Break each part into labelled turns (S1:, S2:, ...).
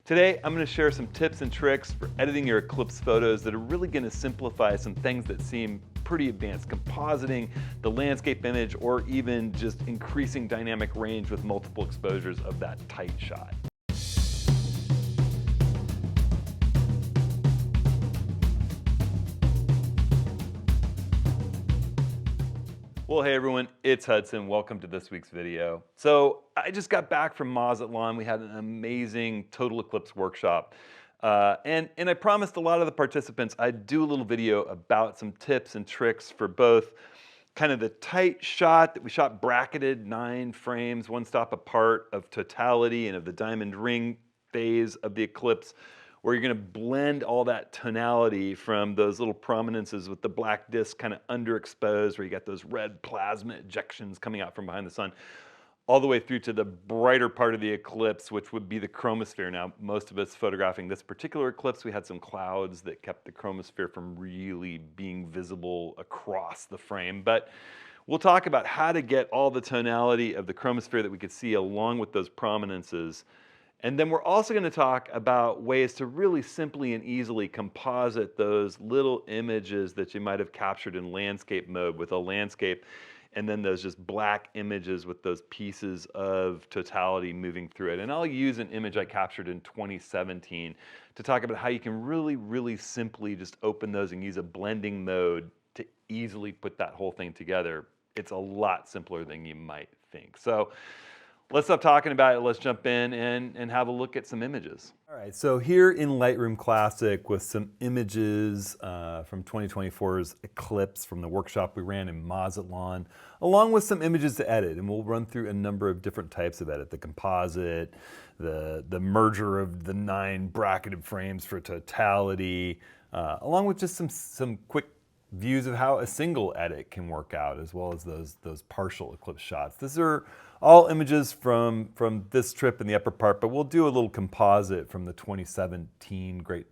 S1: Today, I'm going to share some tips and tricks for editing your Eclipse photos that are really going to simplify some things that seem pretty advanced, compositing the landscape image, or even just increasing dynamic range with multiple exposures of that tight shot. Well, hey everyone, it's Hudson. Welcome to this week's video. So I just got back from Mazatlan. We had an amazing total eclipse workshop. And I promised a lot of the participants I'd do a little video about some tips and tricks for both kind of the tight shot that we shot bracketed 9 frames, one stop apart, of totality and of the diamond ring phase of the eclipse, where you're going to blend all that tonality from those little prominences with the black disk kind of underexposed, where you got those red plasma ejections coming out from behind the sun, all the way through to the brighter part of the eclipse, which would be the chromosphere. Now, most of us photographing this particular eclipse, we had some clouds that kept the chromosphere from really being visible across the frame. But we'll talk about how to get all the tonality of the chromosphere that we could see along with those prominences. And then we're also going to talk about ways to really simply and easily composite those little images that you might have captured in landscape mode with a landscape, and then those just black images with those pieces of totality moving through it. And I'll use an image I captured in 2017 to talk about how you can really simply just open those and use a blending mode to easily put that whole thing together. It's a lot simpler than you might think. So let's stop talking about it. Let's jump in and have a look at some images. All right, so here in Lightroom Classic with some images from 2024's Eclipse from the workshop we ran in Mazatlan, along with some images to edit. And we'll run through a number of different types of edit: the composite, the merger of the 9 bracketed frames for totality, along with just some quick views of how a single edit can work out, as well as those partial eclipse shots. These are all images from this trip in the upper part, but we'll do a little composite from the 2017 great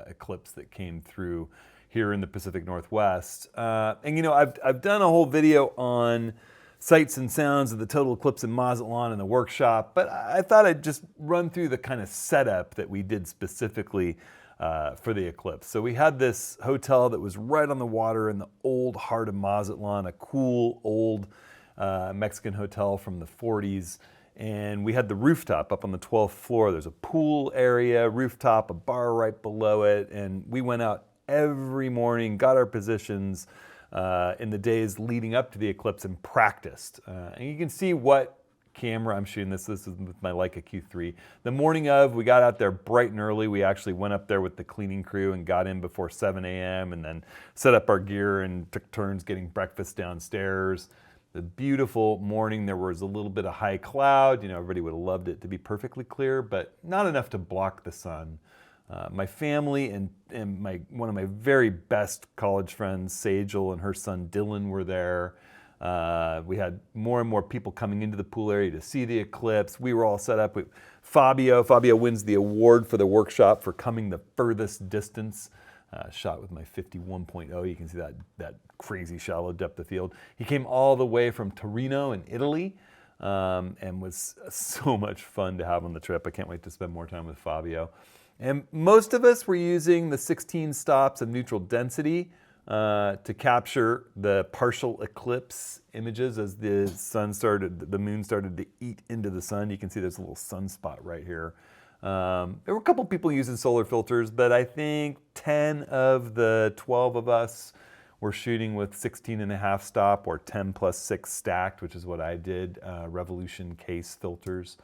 S1: eclipse that came through here in the Pacific Northwest. And you know, I've done a whole video on sights and sounds of the total eclipse in Mazatlan in the workshop, but I thought I'd just run through the kind of setup that we did specifically for the eclipse. So we had this hotel that was right on the water in the old heart of Mazatlan, a cool old Mexican hotel from the 40s. And we had the rooftop up on the 12th floor. There's a pool area, rooftop, a bar right below it. And we went out every morning, got our positions in the days leading up to the eclipse and practiced. And you can see what camera I'm shooting this. This is with my Leica Q3. The morning of, we got out there bright and early. We actually went up there with the cleaning crew and got in before 7 a.m. and then set up our gear and took turns getting breakfast downstairs. The beautiful morning, there was a little bit of high cloud. You know, everybody would have loved it to be perfectly clear, but not enough to block the sun. My family and one of my very best college friends, Sajal, and her son Dylan were there. We had more and more people coming into the pool area to see the eclipse. We were all set up with Fabio. Fabio wins the award for the workshop for coming the furthest distance. Shot with my 51.0. You can see that crazy shallow depth of field. He came all the way from Torino in Italy and was so much fun to have on the trip. I can't wait to spend more time with Fabio. And most of us were using the 16 stops of neutral density to capture the partial eclipse images as the moon started to eat into the sun. You can see there's a little sunspot right here. There were a couple people using solar filters, but I think 10 of the 12 of us were shooting with 16.5 stop or 10+6 stacked, which is what I did, Revolution case filters.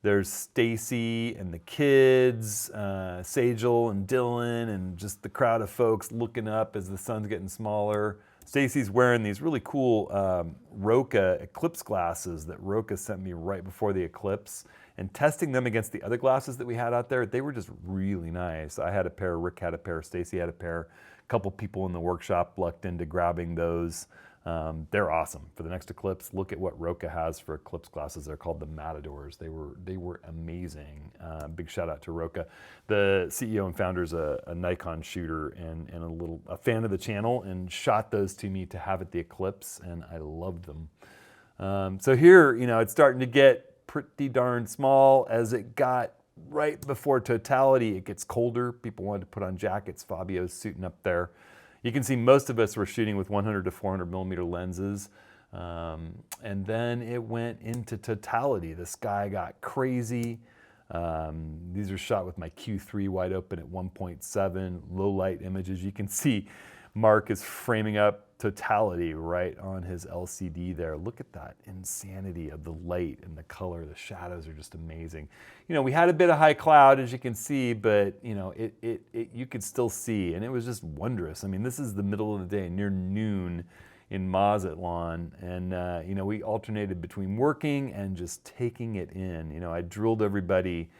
S1: There's Stacy and the kids, Sajal and Dylan, and just the crowd of folks looking up as the sun's getting smaller. Stacy's wearing these really cool Roca eclipse glasses that Roca sent me right before the eclipse, and testing them against the other glasses that we had out there, they were just really nice. I had a pair, Rick had a pair, Stacy had a pair. A couple people in the workshop lucked into grabbing those. They're awesome. For the next eclipse, look at what Roca has for eclipse glasses. They're called the Matadors. They were amazing. Big shout out to Roca. The CEO and founder is a Nikon shooter and a fan of the channel, and shot those to me to have at the eclipse, and I loved them. So here, you know, it's starting to get pretty darn small. As it got right before totality, it gets colder. People wanted to put on jackets. Fabio's suiting up there. You can see most of us were shooting with 100 to 400 millimeter lenses. And then it went into totality. The sky got crazy. These are shot with my Q3 wide open at 1.7, low light images. You can see Mark is framing up totality right on his LCD there. Look at that insanity of the light and the color. The shadows are just amazing. You know, we had a bit of high cloud, as you can see, but you know, you could still see, and it was just wondrous. I mean, this is the middle of the day, near noon in Mazatlan, and you know, we alternated between working and just taking it in. You know, I drilled everybody,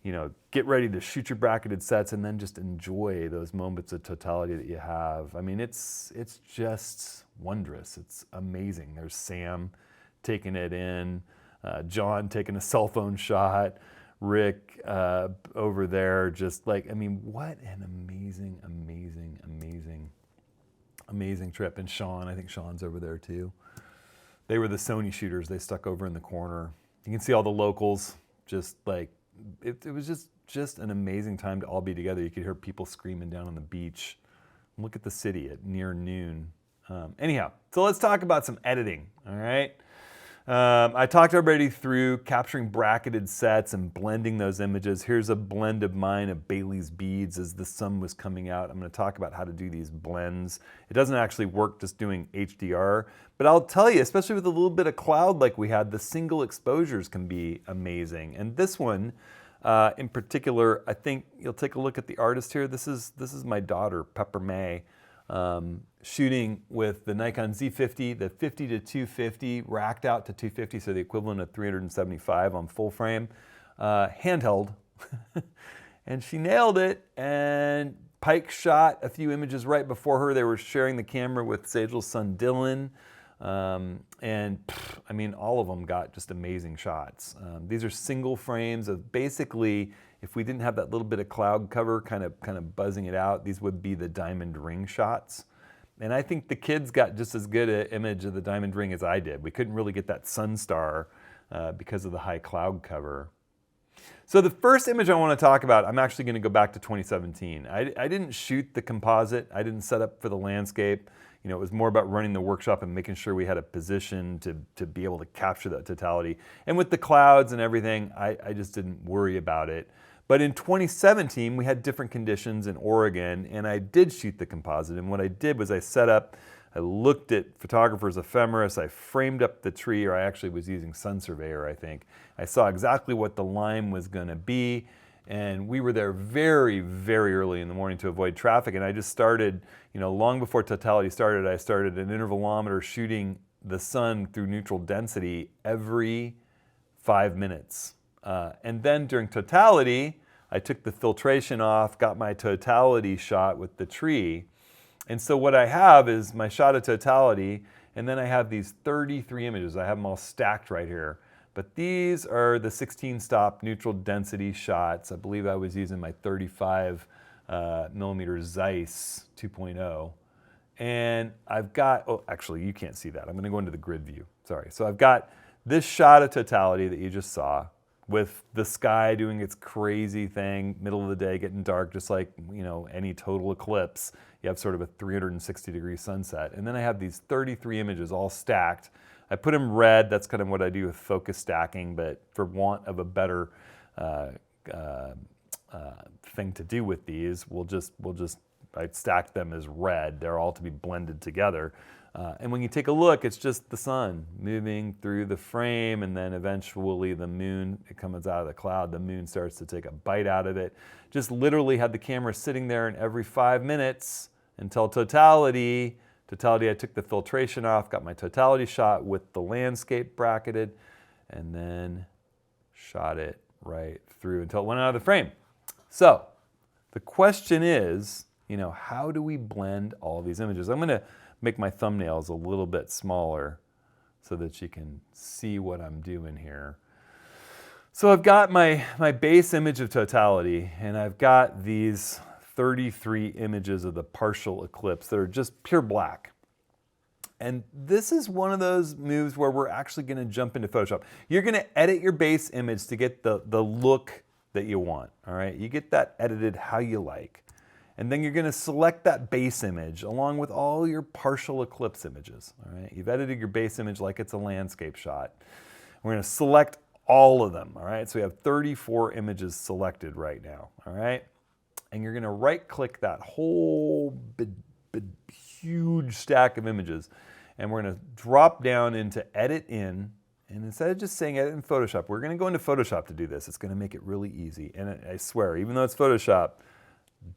S1: you know, get ready to shoot your bracketed sets and then just enjoy those moments of totality that you have. I mean, it's just wondrous. It's amazing. There's Sam taking it in, John taking a cell phone shot, Rick over there, just like, I mean, what an amazing, amazing, amazing, amazing trip. And Sean, I think Sean's over there too. They were the Sony shooters. They stuck over in the corner. You can see all the locals just like, it was just an amazing time to all be together. You could hear people screaming down on the beach. Look at the city at near noon. Anyhow, so let's talk about some editing, all right? I talked everybody through capturing bracketed sets and blending those images. Here's a blend of mine of Bailey's beads as the sun was coming out. I'm going to talk about how to do these blends. It doesn't actually work just doing HDR, but I'll tell you, especially with a little bit of cloud like we had, the single exposures can be amazing. And this one in particular, I think you'll take a look at the artist here. This is my daughter, Pepper May, shooting with the Nikon Z50, the 50 to 250, racked out to 250, so the equivalent of 375 on full frame, handheld. And she nailed it, and Pike shot a few images right before her. They were sharing the camera with Sagel's son, Dylan. And I mean, all of them got just amazing shots. These are single frames of basically, if we didn't have that little bit of cloud cover kind of buzzing it out, these would be the diamond ring shots. And I think the kids got just as good an image of the diamond ring as I did. We couldn't really get that sun star because of the high cloud cover. So the first image I want to talk about, I'm actually going to go back to 2017. I didn't shoot the composite. I didn't set up for the landscape. You know, it was more about running the workshop and making sure we had a position to be able to capture that totality. And with the clouds and everything, I just didn't worry about it. But in 2017, we had different conditions in Oregon, and I did shoot the composite. And what I did was I set up, I looked at photographer's ephemeris, I framed up the tree, or I actually was using Sun Surveyor, I think. I saw exactly what the line was going to be, and we were there very, very early in the morning to avoid traffic. And I just started, you know, long before totality started, I started an intervalometer shooting the sun through neutral density every 5 minutes. And then during totality, I took the filtration off, got my totality shot with the tree. And so what I have is my shot of totality, and then I have these 33 images. I have them all stacked right here. But these are the 16 stop neutral density shots. I believe I was using my 35 millimeter Zeiss 2.0. And I've got, oh, actually you can't see that. I'm gonna go into the grid view, sorry. So I've got this shot of totality that you just saw with the sky doing its crazy thing, middle of the day, getting dark, just like, you know, any total eclipse. You have sort of a 360-degree sunset. And then I have these 33 images all stacked. I put them red. That's kind of what I do with focus stacking, but for want of a better thing to do with these, I stacked them as red. They're all to be blended together. And when you take a look, it's just the sun moving through the frame, and then eventually the moon, it comes out of the cloud, the moon starts to take a bite out of it. Just literally had the camera sitting there, and every 5 minutes until totality, I took the filtration off, got my totality shot with the landscape bracketed, and then shot it right through until it went out of the frame. So the question is, you know, how do we blend all these images? I'm gonna make my thumbnails a little bit smaller so that you can see what I'm doing here. So I've got my base image of totality, and I've got these 33 images of the partial eclipse that are just pure black. And this is one of those moves where we're actually gonna jump into Photoshop. You're gonna edit your base image to get the look that you want, all right? You get that edited how you like. And then you're gonna select that base image along with all your partial eclipse images, all right? You've edited your base image like it's a landscape shot. We're gonna select all of them, all right? So we have 34 images selected right now, all right? And you're gonna right-click that whole huge stack of images, and we're gonna drop down into Edit In, and instead of just saying Edit in Photoshop, we're gonna go into Photoshop to do this. It's gonna make it really easy, and I swear, even though it's Photoshop,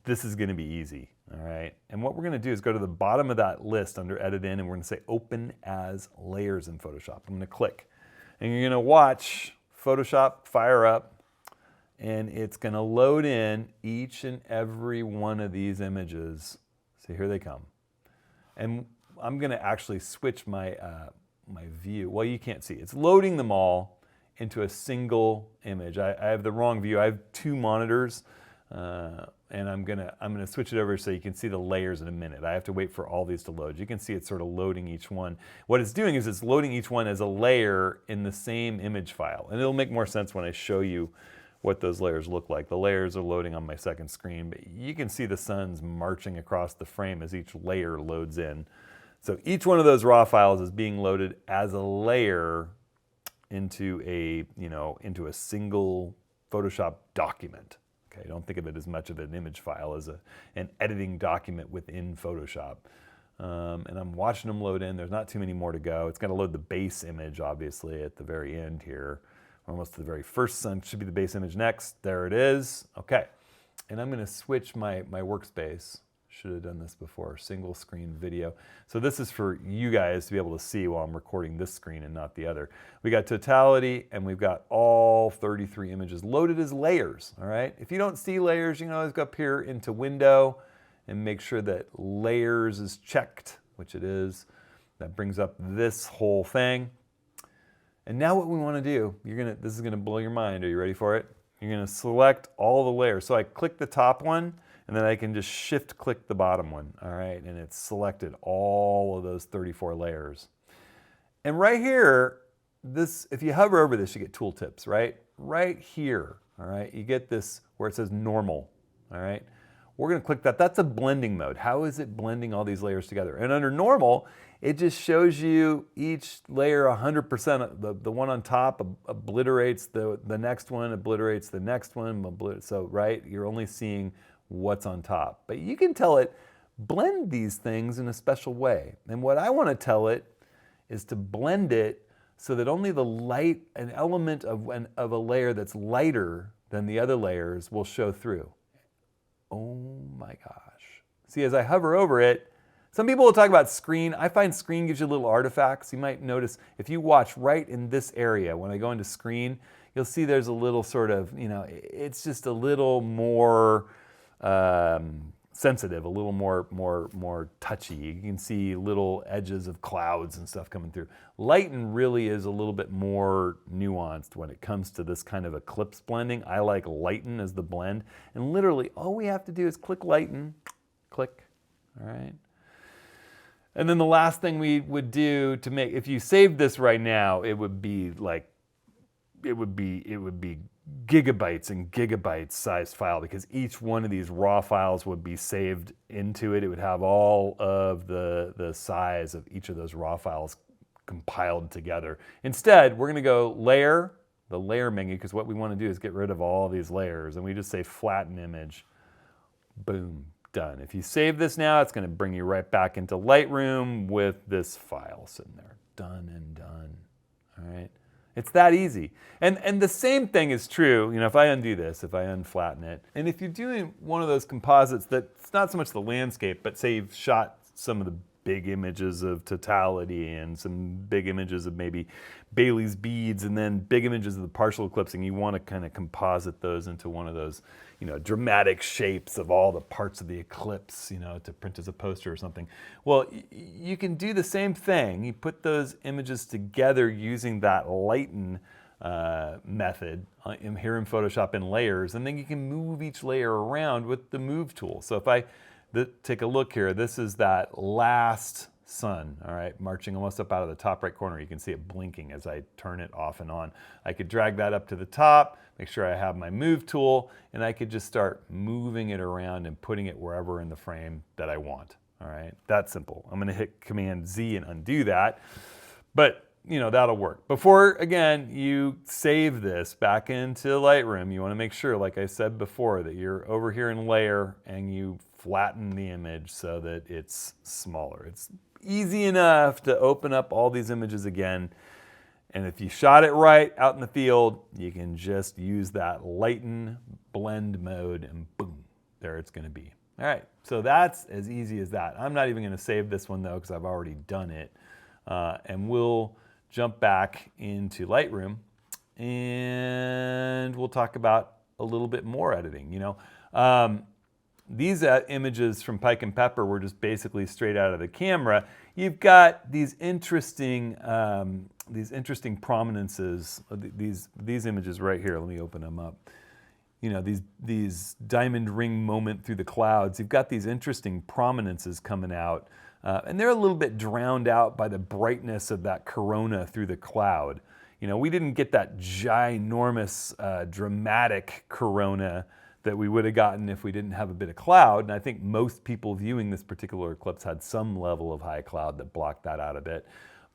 S1: this is gonna be easy, all right? And what we're gonna do is go to the bottom of that list under Edit In, and we're gonna say Open as Layers in Photoshop. I'm gonna click, and you're gonna watch Photoshop fire up, and it's gonna load in each and every one of these images. See, here they come. And I'm gonna actually switch my, my view. Well, you can't see. It's loading them all into a single image. I have the wrong view. I have two monitors, and I'm gonna switch it over so you can see the layers in a minute. I have to wait for all these to load. You can see it's sort of loading each one. What it's doing is it's loading each one as a layer in the same image file. And it'll make more sense when I show you what those layers look like. The layers are loading on my second screen, but you can see the sun's marching across the frame as each layer loads in. So each one of those raw files is being loaded as a layer into a, into a single Photoshop document. Okay, don't think of it as much of an image file as an editing document within Photoshop. And I'm watching them load in. There's not too many more to go. It's going to load the base image, obviously, at the very end here. Almost to the very first sun. Should be the base image next. There it is. Okay. And I'm going to switch my workspace. Should have done this before. Single screen video. So this is for you guys to be able to see while I'm recording this screen and not the other. We got totality, and we've got all 33 images loaded as layers. All right. If you don't see layers, you can always go up here into Window and make sure that Layers is checked, which it is. That brings up this whole thing. And now what we want to do, this is going to blow your mind. Are you ready for it? You're going to select all the layers. So I click the top one, and then I can just shift click the bottom one. All right, and it's selected all of those 34 layers. And right here, if you hover over this, you get tooltips, right? Right here, all right, you get this where it says normal, all right? We're going to click that. That's a blending mode. How is it blending all these layers together? And under normal, it just shows you each layer 100%. The one on top obliterates the next one, obliterates the next one. So, right, you're only seeing what's on top. But you can tell it, blend these things in a special way. And what I want to tell it is to blend it so that only an element of a layer that's lighter than the other layers will show through. Oh my gosh. See, as I hover over it, some people will talk about screen. I find screen gives you little artifacts. You might notice if you watch right in this area, when I go into screen, you'll see there's a little sort of, it's just a little more sensitive, a little more touchy. You can see little edges of clouds and stuff coming through. Lighten really is a little bit more nuanced when it comes to this kind of eclipse blending. I like lighten as the blend. And literally all we have to do is click lighten, click, all right? And then the last thing we would do to make, if you saved this right now, it would be like, it would be gigabytes and gigabytes sized file, because each one of these raw files would be saved into it. It would have all of the size of each of those raw files compiled together. Instead, we're going to go layer, the layer menu, because what we want to do is get rid of all these layers, and we just say flatten image. Boom, done. If you save this now, it's going to bring you right back into Lightroom with this file sitting there. Done and done. All right. It's that easy. And the same thing is true, if I undo this, if I unflatten it, and if you're doing one of those composites that's not so much the landscape, but say you've shot some of the big images of totality and some big images of maybe Bailey's beads and then big images of the partial eclipsing, you want to kind of composite those into one of those, dramatic shapes of all the parts of the eclipse, to print as a poster or something. Well, you can do the same thing. You put those images together using that lighten method here in Photoshop in layers, and then you can move each layer around with the move tool. So if I take a look here, this is that last sun, all right, marching almost up out of the top right corner. You can see it blinking as I turn it off and on. I could drag that up to the top. make sure I have my move tool, and I could just start moving it around and putting it wherever in the frame that I want. All right, that's simple. I'm gonna hit Command Z and undo that, but that'll work. Before, again, you save this back into Lightroom, you wanna make sure, like I said before, that you're over here in Layer and you flatten the image so that it's smaller. It's easy enough to open up all these images again. And if you shot it right out in the field, you can just use that lighten blend mode and boom, there it's gonna be. All right, so that's as easy as that. I'm not even gonna save this one though, because I've already done it. And we'll jump back into Lightroom and we'll talk about a little bit more editing. These images from Pike and Pepper were just basically straight out of the camera. You've got these interesting prominences. These images right here. Let me open them up. These diamond ring moment through the clouds. You've got these interesting prominences coming out, and they're a little bit drowned out by the brightness of that corona through the cloud. We didn't get that ginormous, dramatic corona that we would have gotten if we didn't have a bit of cloud. And I think most people viewing this particular eclipse had some level of high cloud that blocked that out a bit.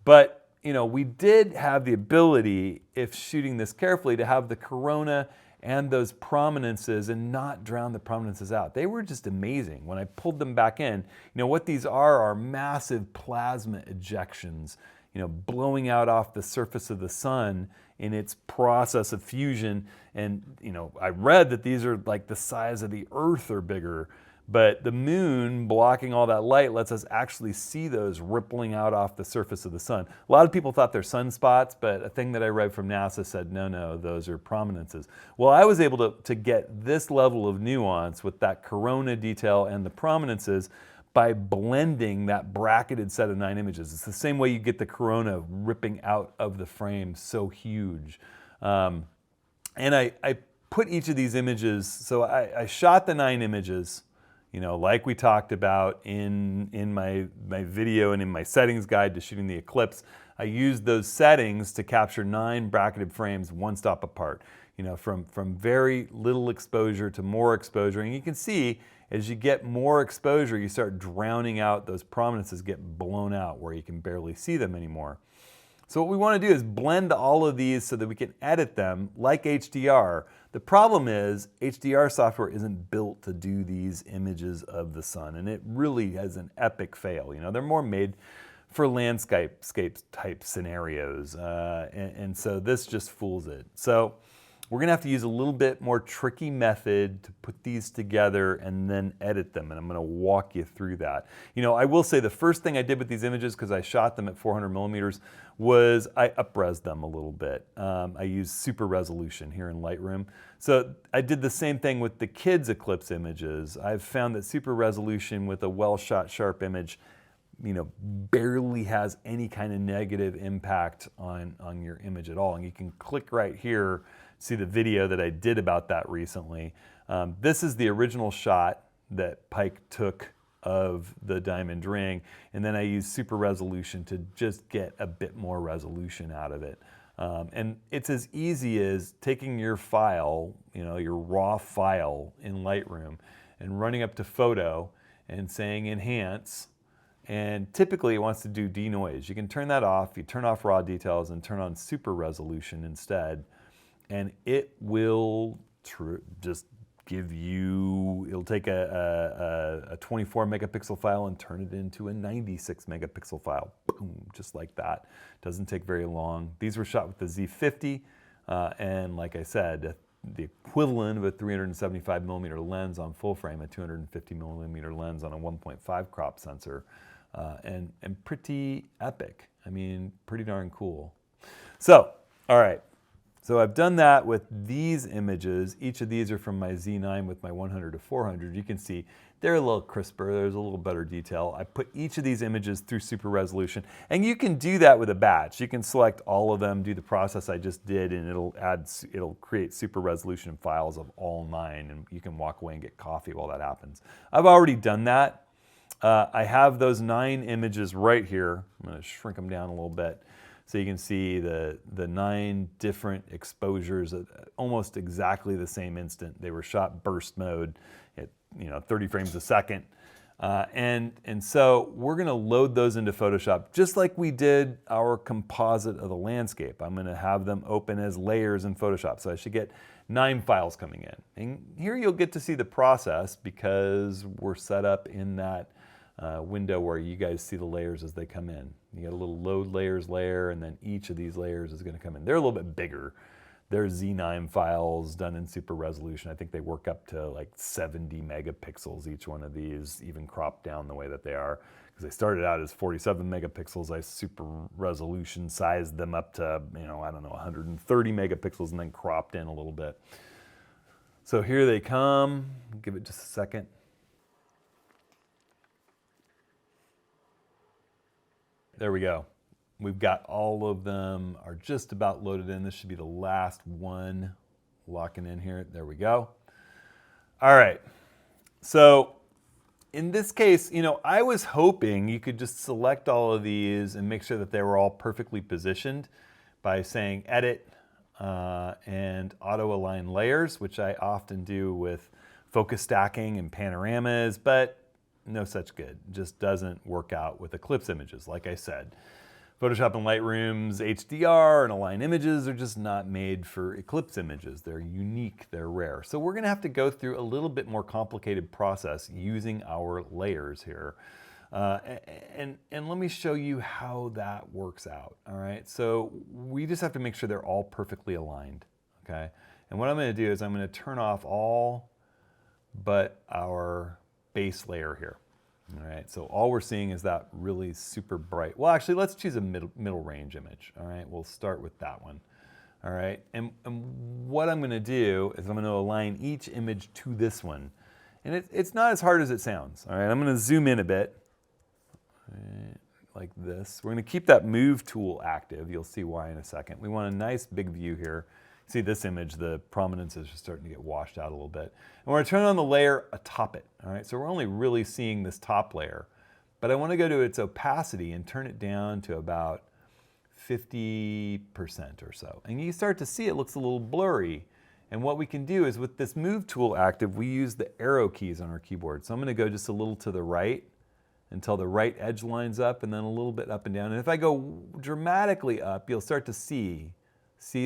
S1: But, we did have the ability, if shooting this carefully, to have the corona and those prominences and not drown the prominences out. They were just amazing. When I pulled them back in, what these are massive plasma ejections, blowing out off the surface of the sun in its process of fusion. And, I read that these are like the size of the Earth or bigger, but the moon blocking all that light lets us actually see those rippling out off the surface of the sun. A lot of people thought they're sunspots, but a thing that I read from NASA said, no, those are prominences. Well, I was able to get this level of nuance with that corona detail and the prominences by blending that bracketed set of 9 images. It's the same way you get the corona ripping out of the frame so huge. And I put each of these images, so I shot the 9 images, like we talked about in my video and in my settings guide to shooting the eclipse. I used those settings to capture 9 bracketed frames one stop apart, from very little exposure to more exposure. And you can see, as you get more exposure, you start drowning out, those prominences get blown out where you can barely see them anymore. So what we want to do is blend all of these so that we can edit them like HDR. The problem is HDR software isn't built to do these images of the sun, and it really has an epic fail. They're more made for landscape type scenarios, and so this just fools it. So we're gonna have to use a little bit more tricky method to put these together and then edit them, and I'm gonna walk you through that. I will say the first thing I did with these images, because I shot them at 400 millimeters, was I up-res them a little bit. I used super resolution here in Lightroom. So I did the same thing with the kids' eclipse images. I've found that super resolution with a well-shot sharp image barely has any kind of negative impact on your image at all. And you can click right here, see the video that I did about that recently. This is the original shot that Pike took of the diamond ring, and then I used super resolution to just get a bit more resolution out of it. And it's as easy as taking your file, your raw file in Lightroom, and running up to photo and saying enhance, and typically it wants to do denoise. You can turn that off, you turn off raw details and turn on super resolution instead, and it will just give you, it'll take a 24 megapixel file and turn it into a 96 megapixel file. Boom, just like that. Doesn't take very long. These were shot with the Z50, and like I said, the equivalent of a 375 millimeter lens on full frame, a 250 millimeter lens on a 1.5 crop sensor, and pretty epic. I mean, pretty darn cool. So, all right. So I've done that with these images. Each of these are from my Z9 with my 100 to 400. You can see they're a little crisper. There's a little better detail. I put each of these images through super resolution, and you can do that with a batch. You can select all of them, do the process I just did, and it'll create super resolution files of all 9, and you can walk away and get coffee while that happens. I've already done that. I have those 9 images right here. I'm going to shrink them down a little bit. So you can see the 9 different exposures at almost exactly the same instant. They were shot burst mode at 30 frames a second. And so we're going to load those into Photoshop just like we did our composite of the landscape. I'm going to have them open as layers in Photoshop. So I should get 9 files coming in. And here you'll get to see the process because we're set up in that window where you guys see the layers as they come in. You get a little load layers layer, and then each of these layers is going to come in. They're a little bit bigger. They're Z9 files done in super resolution. I think they work up to like 70 megapixels, each one of these, even cropped down the way that they are. Because they started out as 47 megapixels. I super resolution sized them up to, I don't know, 130 megapixels and then cropped in a little bit. So here they come. Give it just a second. There we go. We've got all of them are just about loaded in. This should be the last one locking in here. There we go. All right. So in this case, I was hoping you could just select all of these and make sure that they were all perfectly positioned by saying edit and auto align layers, which I often do with focus stacking and panoramas, but no such good. It just doesn't work out with Eclipse images, like I said. Photoshop and Lightroom's HDR and Align images are just not made for Eclipse images. They're unique, they're rare. So we're gonna have to go through a little bit more complicated process using our layers here. And let me show you how that works out, all right? So we just have to make sure they're all perfectly aligned, okay? And what I'm gonna do is I'm gonna turn off all but our base layer here. All right, so all we're seeing is that really super bright. Well, actually, let's choose a middle range image. All right, we'll start with that one. All right, and what I'm going to do is I'm going to align each image to this one. And it's not as hard as it sounds. All right, I'm going to zoom in a bit, right, like this. We're going to keep that move tool active. You'll see why in a second. We want a nice big view here. See this image, the prominence is just starting to get washed out a little bit. And we're going to turn on the layer atop it. All right, so we're only really seeing this top layer. But I want to go to its opacity and turn it down to about 50% or so. And you start to see it looks a little blurry. And what we can do is with this move tool active, we use the arrow keys on our keyboard. So I'm going to go just a little to the right until the right edge lines up, and then a little bit up and down. And if I go dramatically up, you'll start to see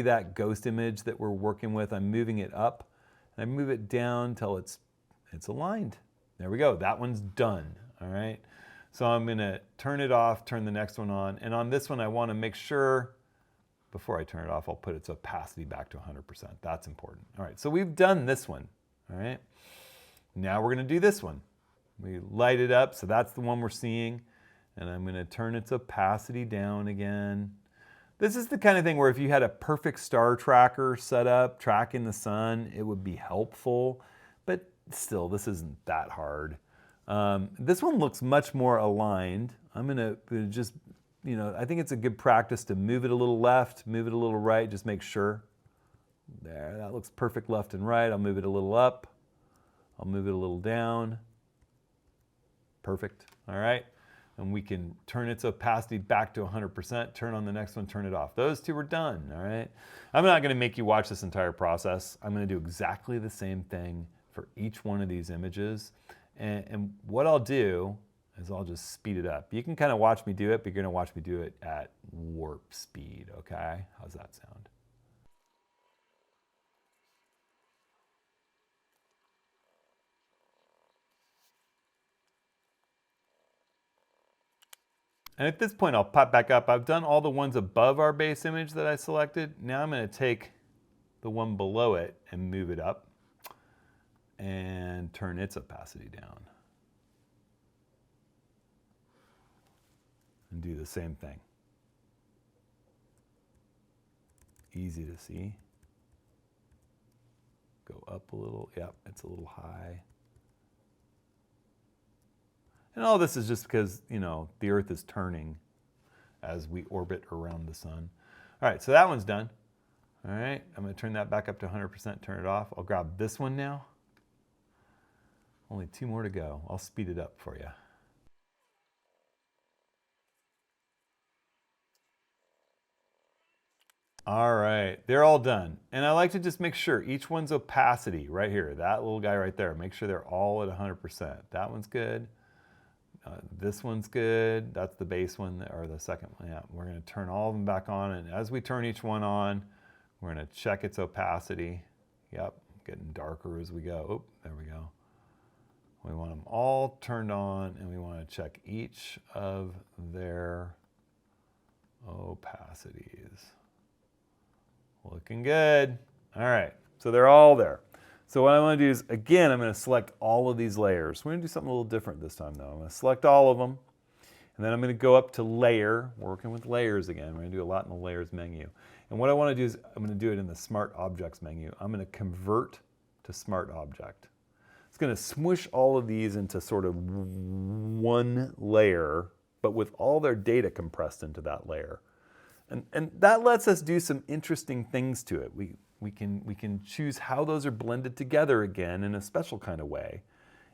S1: that ghost image that we're working with. I'm moving it up, and I move it down till it's aligned. There we go. That one's done. All right. So I'm going to turn it off, turn the next one on. And on this one, I want to make sure, before I turn it off, I'll put its opacity back to 100%. That's important. All right. So we've done this one. All right. Now we're going to do this one. We light it up. So that's the one we're seeing. And I'm going to turn its opacity down again. This is the kind of thing where if you had a perfect star tracker set up, tracking the sun, it would be helpful. But still, this isn't that hard. This one looks much more aligned. I'm gonna just, I think it's a good practice to move it a little left, move it a little right, just make sure. There, that looks perfect left and right. I'll move it a little up. I'll move it a little down. Perfect, all right. And we can turn its opacity back to 100%, turn on the next one, turn it off. Those two are done, all right? I'm not gonna make you watch this entire process. I'm gonna do exactly the same thing for each one of these images. And what I'll do is I'll just speed it up. You can kind of watch me do it, but you're gonna watch me do it at warp speed, okay? How's that sound? And at this point, I'll pop back up. I've done all the ones above our base image that I selected. Now I'm going to take the one below it and move it up and turn its opacity down. And do the same thing. Easy to see. Go up a little. Yep, it's a little high. And all this is just because, the Earth is turning as we orbit around the sun. All right, so that one's done. All right, I'm going to turn that back up to 100%, turn it off. I'll grab this one now. Only 2 more to go. I'll speed it up for you. All right, they're all done. And I like to just make sure each one's opacity right here, that little guy right there, make sure they're all at 100%. That one's good. This one's good. That's the base one, or the second one. Yeah, we're going to turn all of them back on. And as we turn each one on, we're going to check its opacity. Yep, getting darker as we go. Oh, there we go. We want them all turned on, and we want to check each of their opacities. Looking good. All right, so they're all there. So what I want to do is, again, I'm going to select all of these layers. We're going to do something a little different this time, though. I'm going to select all of them, and then I'm going to go up to Layer, working with layers again. We're going to do a lot in the Layers menu. And what I want to do is, I'm going to do it in the Smart Objects menu. I'm going to convert to Smart Object. It's going to smush all of these into sort of one layer, but with all their data compressed into that layer. And that lets us do some interesting things to it. We can choose how those are blended together again in a special kind of way.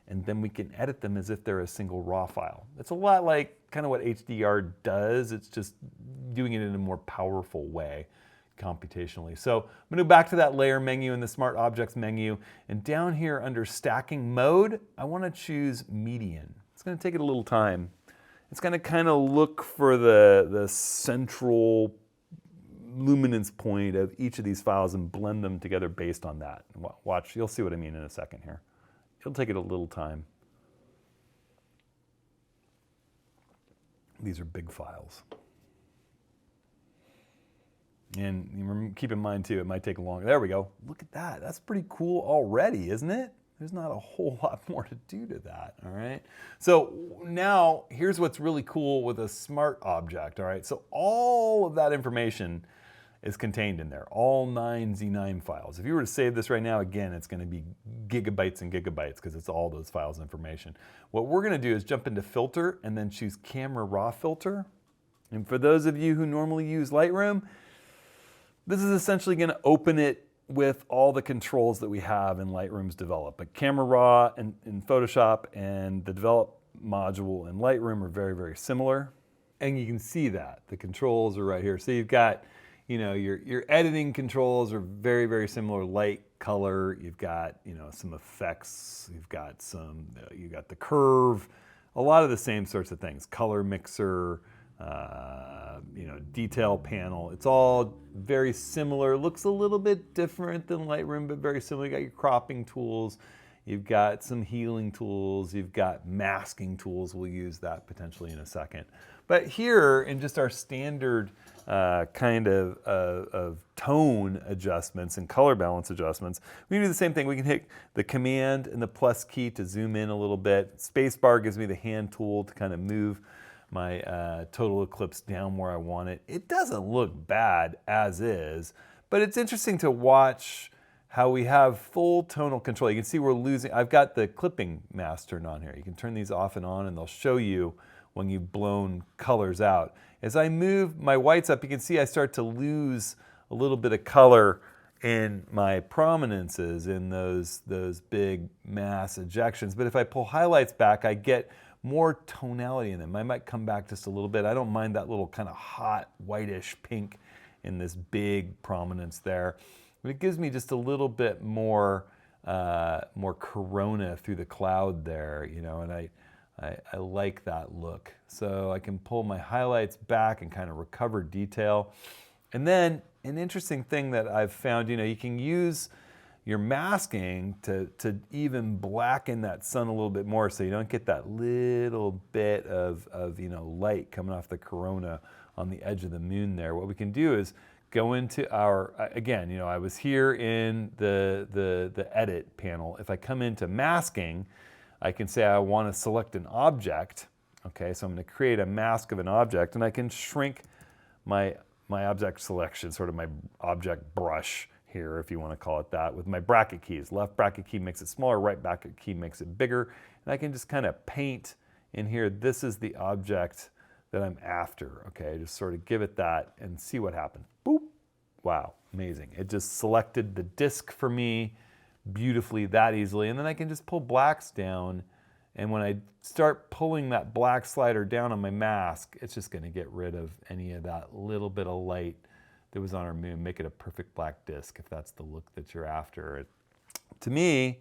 S1: And then we can edit them as if they're a single raw file. It's a lot like kind of what HDR does. It's just doing it in a more powerful way computationally. So I'm going to go back to that layer menu in the Smart Objects menu. And down here under stacking mode, I want to choose median. It's going to take it a little time. It's going to kind of look for the central luminance point of each of these files and blend them together based on that. Watch, you'll see what I mean in a second here. It'll take it a little time. These are big files. And keep in mind too, it might take longer. There we go. Look at that. That's pretty cool already, isn't it? There's not a whole lot more to do to that, all right? So now, here's what's really cool with a smart object, all right? So all of that information is contained in there, all 9 Z9 files. If you were to save this right now, again, it's gonna be gigabytes and gigabytes because it's all those files information. What we're gonna do is jump into Filter and then choose Camera Raw Filter. And for those of you who normally use Lightroom, this is essentially gonna open it with all the controls that we have in Lightroom's Develop. But Camera Raw in Photoshop and the Develop module in Lightroom are very, very similar. And you can see that. The controls are right here. So you've got, you know, your editing controls are very, very similar. Light, color, you've got, you know, some effects, you've got some, you got the curve, a lot of the same sorts of things. Color mixer, you know, detail panel. It's all very similar. Looks a little bit different than Lightroom, but very similar. You got your cropping tools. You've got some healing tools. You've got masking tools. We'll use that potentially in a second. But here in just our standard kind of tone adjustments and color balance adjustments, we can do the same thing. We can hit the Command and the plus key to zoom in a little bit. Spacebar gives me the hand tool to kind of move my total eclipse down where I want it. It doesn't look bad as is, but it's interesting to watch how we have full tonal control. You can see we're losing, I've got the clipping mask turned on here. You can turn these off and on and they'll show you when you've blown colors out. As I move my whites up, you can see I start to lose a little bit of color in my prominences in those big mass ejections. But if I pull highlights back, I get more tonality in them. I might come back just a little bit. I don't mind that little kind of hot whitish pink in this big prominence there. But it gives me just a little bit more more corona through the cloud there, you know, and I like that look. So I can pull my highlights back and kind of recover detail. And then an interesting thing that I've found, you know, you can use your masking to even blacken that sun a little bit more so you don't get that little bit of you know, light coming off the corona on the edge of the moon there. What we can do is go into our, again, you know, I was here in the edit panel. If I come into masking, I can say I want to select an object. Okay, so I'm going to create a mask of an object and I can shrink my object selection, sort of my object brush here, if you want to call it that, with my bracket keys. Left bracket key makes it smaller, right bracket key makes it bigger, and I can just kind of paint in here. This is the object that I'm after, okay? Just sort of give it that and see what happens. Boop. Wow, amazing. It just selected the disk for me beautifully that easily, and then I can just pull blacks down, and when I start pulling that black slider down on my mask, it's just going to get rid of any of that little bit of light that was on our moon, make it a perfect black disk if that's the look that you're after. To me,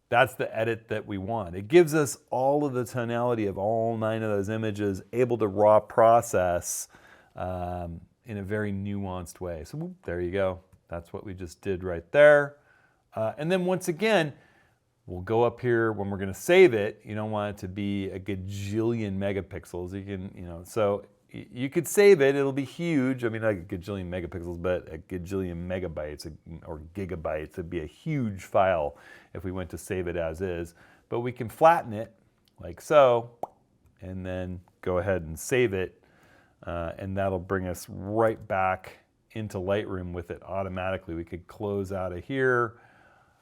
S1: that's the edit that we want. It gives us all of the tonality of all 9 of those images, able to raw process in a very nuanced way. So whoop, there you go. That's what we just did right there. And then once again, we'll go up here when we're going to save it. You don't want it to be a gajillion megapixels. You can, so you could save it. It'll be huge. I mean, not a gajillion megapixels, but a gajillion megabytes or gigabytes. It'd be a huge file if we went to save it as is. But we can flatten it like so, and then go ahead and save it. And that'll bring us right back into Lightroom with it automatically. We could close out of here,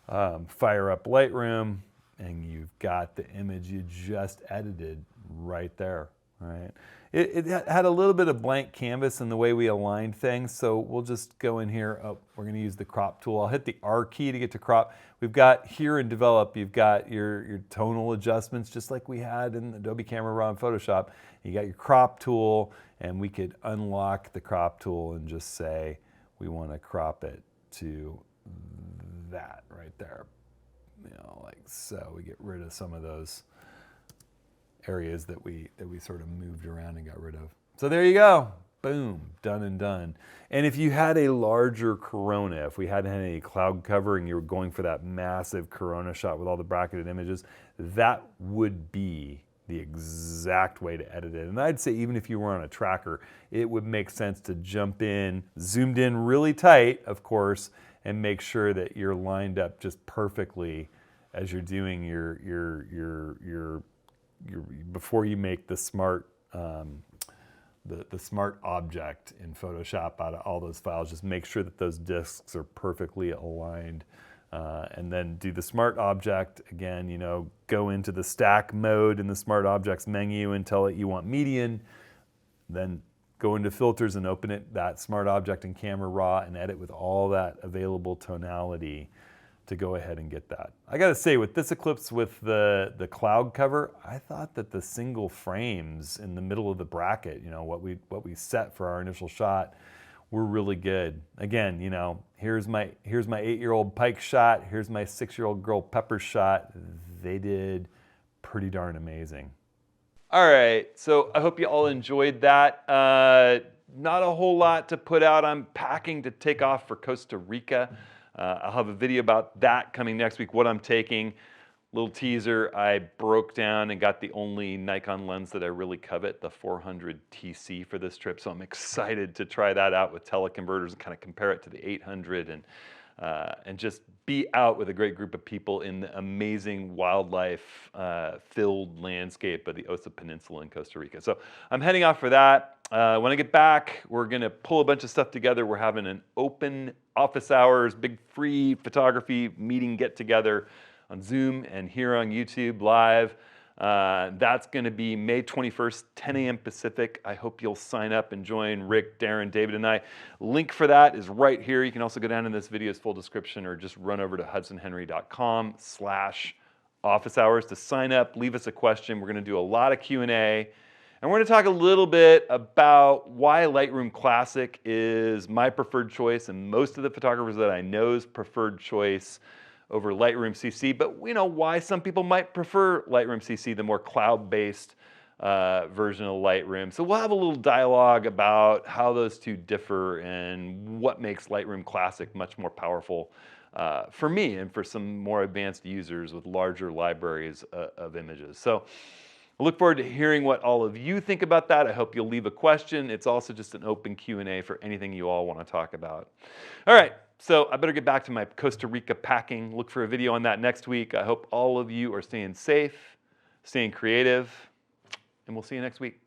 S1: fire up Lightroom, and you've got the image you just edited right there. All right. It had a little bit of blank canvas in the way we aligned things, so we'll just go in here. Oh, we're going to use the crop tool. I'll hit the R key to get to crop. We've got here in Develop, you've got your tonal adjustments, just like we had in Adobe Camera Raw and Photoshop. You got your crop tool, and we could unlock the crop tool and just say we want to crop it to that right there. Like so. We get rid of some of those areas that we sort of moved around and got rid of. So there you go. Boom, done and done. And if you had a larger corona, if we hadn't had any cloud cover and you were going for that massive corona shot with all the bracketed images, that would be the exact way to edit it. And I'd say even if you were on a tracker, it would make sense to jump in, zoomed in really tight, of course, and make sure that you're lined up just perfectly as you're doing your before you make the smart the smart object in Photoshop out of all those files. Just make sure that those disks are perfectly aligned, and then do the smart object again. Go into the stack mode in the smart objects menu and tell it you want median. Then go into filters and open it, that smart object in Camera Raw, and edit with all that available tonality to go ahead and get that. I gotta say, with this Eclipse with the cloud cover, I thought that the single frames in the middle of the bracket, what we set for our initial shot, were really good. Again, here's my 8-year-old Pike shot, here's my 6-year-old girl Pepper shot. They did pretty darn amazing. All right, so I hope you all enjoyed that. Not a whole lot to put out. I'm packing to take off for Costa Rica. I'll have a video about that coming next week, what I'm taking. Little teaser, I broke down and got the only Nikon lens that I really covet, the 400 TC for this trip. So I'm excited to try that out with teleconverters and kind of compare it to the 800 and just be out with a great group of people in the amazing wildlife filled landscape of the Osa Peninsula in Costa Rica. So I'm heading off for that. When I get back, we're gonna pull a bunch of stuff together. We're having an open office hours, big free photography meeting get together on Zoom and here on YouTube live. That's gonna be May 21st, 10 a.m. Pacific. I hope you'll sign up and join Rick, Darren, David, and I. Link for that is right here. You can also go down in this video's full description or just run over to hudsonhenry.com/office hours to sign up, leave us a question. We're gonna do a lot of Q&A. And we're going to talk a little bit about why Lightroom Classic is my preferred choice and most of the photographers that I know's preferred choice over Lightroom CC, but why some people might prefer Lightroom CC, the more cloud-based version of Lightroom. So we'll have a little dialogue about how those two differ and what makes Lightroom Classic much more powerful for me and for some more advanced users with larger libraries of images. So I look forward to hearing what all of you think about that. I hope you'll leave a question. It's also just an open Q&A for anything you all want to talk about. All right, so I better get back to my Costa Rica packing. Look for a video on that next week. I hope all of you are staying safe, staying creative, and we'll see you next week.